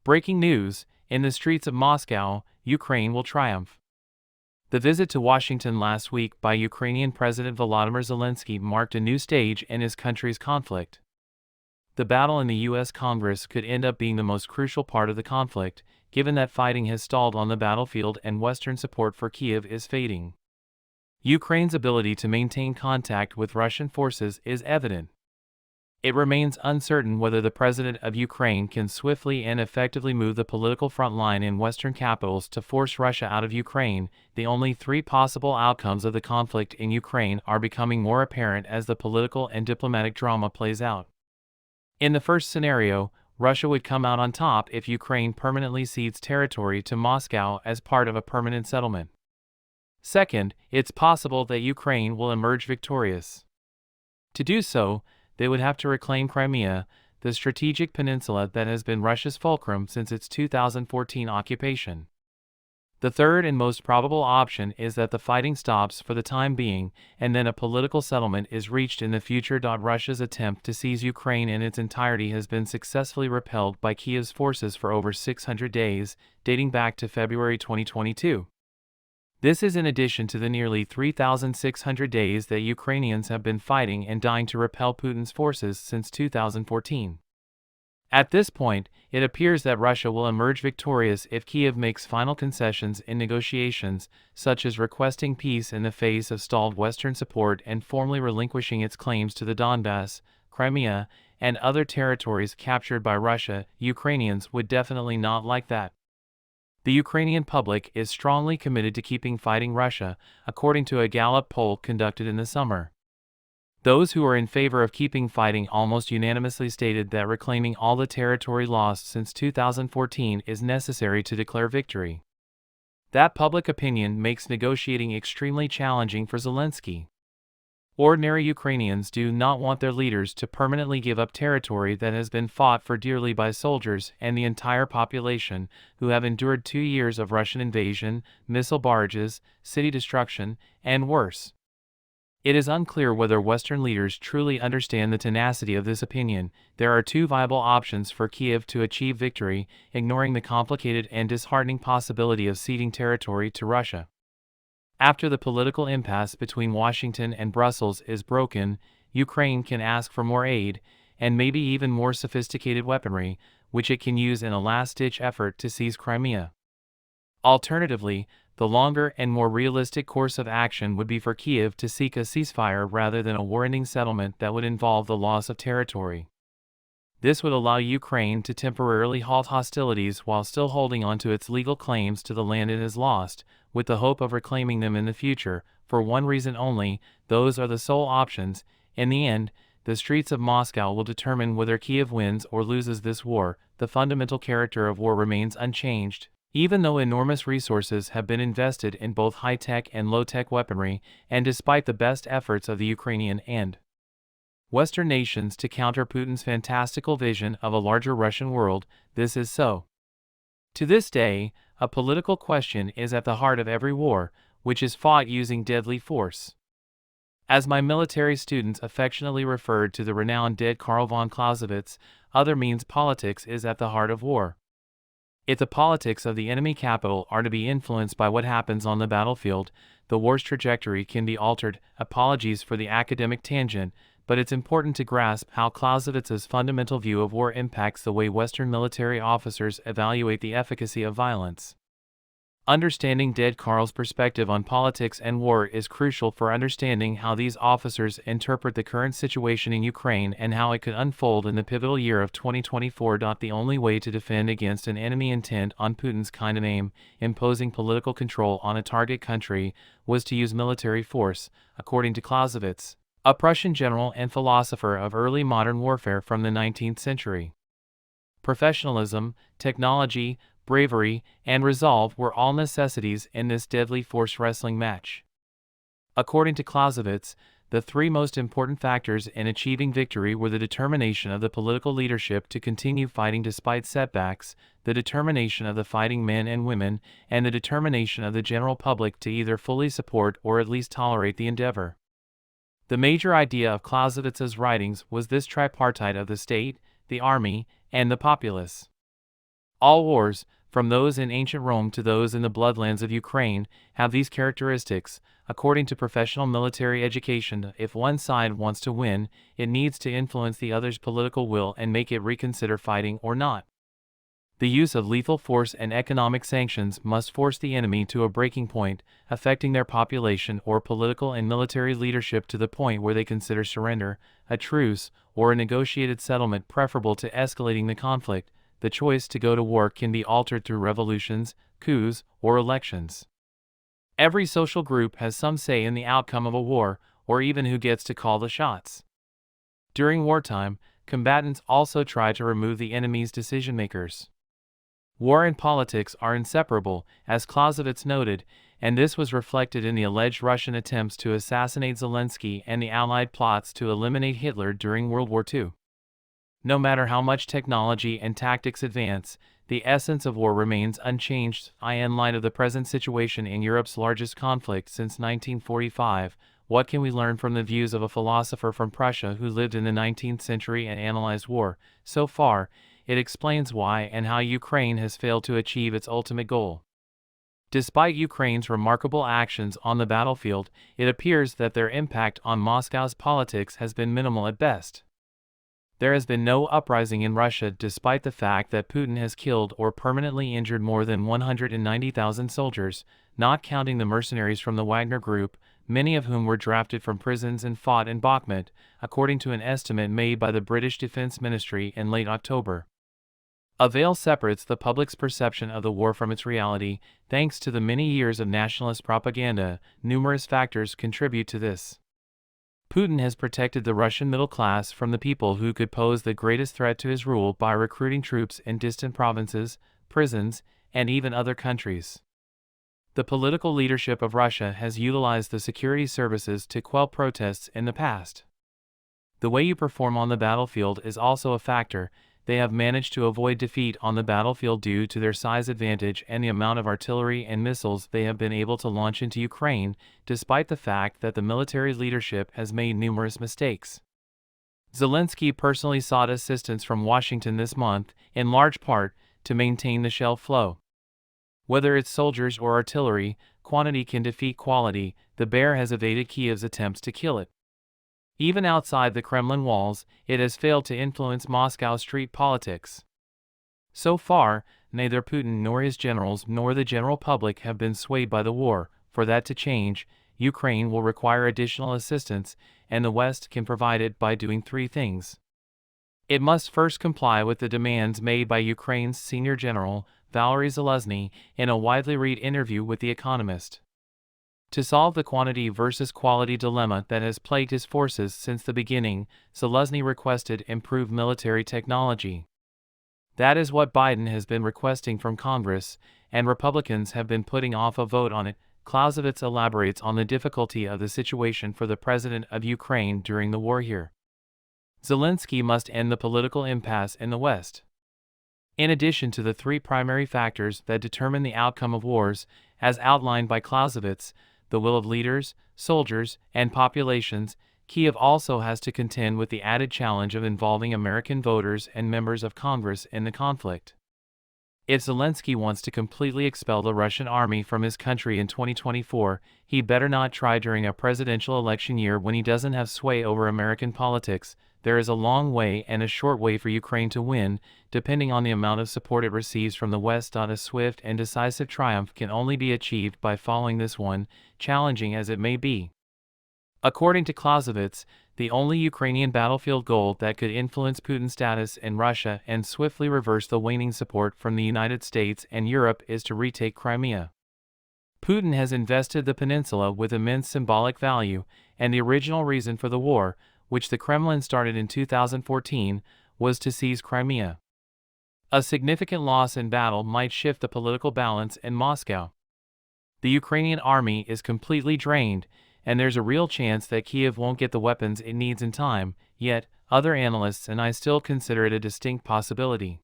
Breaking news: in the streets of Moscow, Ukraine will triumph. The visit to Washington last week by Ukrainian President Volodymyr Zelensky marked a new stage in his country's conflict. The battle in the U.S. Congress could end up being the most crucial part of the conflict, given that fighting has stalled on the battlefield and Western support for Kyiv is fading. Ukraine's ability to maintain contact with Russian forces is evident. It remains uncertain whether the president of Ukraine can swiftly and effectively move the political front line in Western capitals to force Russia out of Ukraine. The only three possible outcomes of the conflict in Ukraine are becoming more apparent as the political and diplomatic drama plays out. In the first scenario, Russia would come out on top if Ukraine permanently cedes territory to Moscow as part of a permanent settlement. Second, it's possible that Ukraine will emerge victorious. To do so, they would have to reclaim Crimea, the strategic peninsula that has been Russia's fulcrum since its 2014 occupation. The third and most probable option is that the fighting stops for the time being, and then a political settlement is reached in the future. Russia's attempt to seize Ukraine in its entirety has been successfully repelled by Kyiv's forces for over 600 days, dating back to February 2022. This is in addition to the nearly 3,600 days that Ukrainians have been fighting and dying to repel Putin's forces since 2014. At this point, it appears that Russia will emerge victorious if Kyiv makes final concessions in negotiations, such as requesting peace in the face of stalled Western support and formally relinquishing its claims to the Donbass, Crimea, and other territories captured by Russia. Ukrainians would definitely not like that. The Ukrainian public is strongly committed to keeping fighting Russia, according to a Gallup poll conducted in the summer. Those who are in favor of keeping fighting almost unanimously stated that reclaiming all the territory lost since 2014 is necessary to declare victory. That public opinion makes negotiating extremely challenging for Zelensky. Ordinary Ukrainians do not want their leaders to permanently give up territory that has been fought for dearly by soldiers and the entire population, who have endured 2 years of Russian invasion, missile barrages, city destruction, and worse. It is unclear whether Western leaders truly understand the tenacity of this opinion. There are two viable options for Kyiv to achieve victory, ignoring the complicated and disheartening possibility of ceding territory to Russia. After the political impasse between Washington and Brussels is broken, Ukraine can ask for more aid, and maybe even more sophisticated weaponry, which it can use in a last-ditch effort to seize Crimea. Alternatively, the longer and more realistic course of action would be for Kyiv to seek a ceasefire rather than a war-ending settlement that would involve the loss of territory. This would allow Ukraine to temporarily halt hostilities while still holding onto its legal claims to the land it has lost, with the hope of reclaiming them in the future. For one reason only: those are the sole options. In the end, the streets of Moscow will determine whether Kyiv wins or loses this war. The fundamental character of war remains unchanged, even though enormous resources have been invested in both high-tech and low-tech weaponry, and despite the best efforts of the Ukrainian and Western nations to counter Putin's fantastical vision of a larger Russian world, this is so. To this day, a political question is at the heart of every war, which is fought using deadly force. As my military students affectionately referred to the renowned dead Karl von Clausewitz, other means politics is at the heart of war. If the politics of the enemy capital are to be influenced by what happens on the battlefield, the war's trajectory can be altered. Apologies for the academic tangent, but it's important to grasp how Clausewitz's fundamental view of war impacts the way Western military officers evaluate the efficacy of violence. Understanding Dead Karl's perspective on politics and war is crucial for understanding how these officers interpret the current situation in Ukraine and how it could unfold in the pivotal year of 2024. The only way to defend against an enemy intent on Putin's kind of aim, imposing political control on a target country, was to use military force, according to Clausewitz, a Prussian general and philosopher of early modern warfare from the 19th century. Professionalism, technology, bravery, and resolve were all necessities in this deadly force wrestling match. According to Clausewitz, the three most important factors in achieving victory were the determination of the political leadership to continue fighting despite setbacks, the determination of the fighting men and women, and the determination of the general public to either fully support or at least tolerate the endeavor. The major idea of Clausewitz's writings was this tripartite of the state, the army, and the populace. All wars, from those in ancient Rome to those in the bloodlands of Ukraine, have these characteristics. According to professional military education, if one side wants to win, it needs to influence the other's political will and make it reconsider fighting or not. The use of lethal force and economic sanctions must force the enemy to a breaking point, affecting their population or political and military leadership to the point where they consider surrender, a truce, or a negotiated settlement preferable to escalating the conflict. The choice to go to war can be altered through revolutions, coups, or elections. Every social group has some say in the outcome of a war, or even who gets to call the shots. During wartime, combatants also try to remove the enemy's decision-makers. War and politics are inseparable, as Clausewitz noted, and this was reflected in the alleged Russian attempts to assassinate Zelensky and the Allied plots to eliminate Hitler during World War II. No matter how much technology and tactics advance, the essence of war remains unchanged. In light of the present situation in Europe's largest conflict since 1945, what can we learn from the views of a philosopher from Prussia who lived in the 19th century and analyzed war? So far, it explains why and how Ukraine has failed to achieve its ultimate goal. Despite Ukraine's remarkable actions on the battlefield, it appears that their impact on Moscow's politics has been minimal at best. There has been no uprising in Russia despite the fact that Putin has killed or permanently injured more than 190,000 soldiers, not counting the mercenaries from the Wagner Group, many of whom were drafted from prisons and fought in Bakhmut, according to an estimate made by the British Defense Ministry in late October. A veil separates the public's perception of the war from its reality. Thanks to the many years of nationalist propaganda, numerous factors contribute to this. Putin has protected the Russian middle class from the people who could pose the greatest threat to his rule by recruiting troops in distant provinces, prisons, and even other countries. The political leadership of Russia has utilized the security services to quell protests in the past. The way you perform on the battlefield is also a factor. They have managed to avoid defeat on the battlefield due to their size advantage and the amount of artillery and missiles they have been able to launch into Ukraine, despite the fact that the military leadership has made numerous mistakes. Zelensky personally sought assistance from Washington this month, in large part, to maintain the shell flow. Whether it's soldiers or artillery, quantity can defeat quality. The bear has evaded Kiev's attempts to kill it. Even outside the Kremlin walls, it has failed to influence Moscow street politics. So far, neither Putin nor his generals nor the general public have been swayed by the war. For that to change, Ukraine will require additional assistance, and the West can provide it by doing three things. It must first comply with the demands made by Ukraine's senior general, Valery Zelensky, in a widely read interview with The Economist. To solve the quantity versus quality dilemma that has plagued his forces since the beginning, Zelensky requested improved military technology. That is what Biden has been requesting from Congress, and Republicans have been putting off a vote on it. Clausewitz elaborates on the difficulty of the situation for the president of Ukraine during the war here. Zelensky must end the political impasse in the West. In addition to the three primary factors that determine the outcome of wars, as outlined by Clausewitz, the will of leaders, soldiers, and populations, Kiev also has to contend with the added challenge of involving American voters and members of Congress in the conflict. If Zelensky wants to completely expel the Russian army from his country in 2024, he better not try during a presidential election year when he doesn't have sway over American politics. There is a long way and a short way for Ukraine to win, depending on the amount of support it receives from the West. A swift and decisive triumph can only be achieved by following this one, challenging as it may be. According to Clausewitz, the only Ukrainian battlefield goal that could influence Putin's status in Russia and swiftly reverse the waning support from the United States and Europe is to retake Crimea. Putin has invested the peninsula with immense symbolic value, and the original reason for the war, which the Kremlin started in 2014, was to seize Crimea. A significant loss in battle might shift the political balance in Moscow. The Ukrainian army is completely drained, and there's a real chance that Kiev won't get the weapons it needs in time, yet, other analysts and I still consider it a distinct possibility.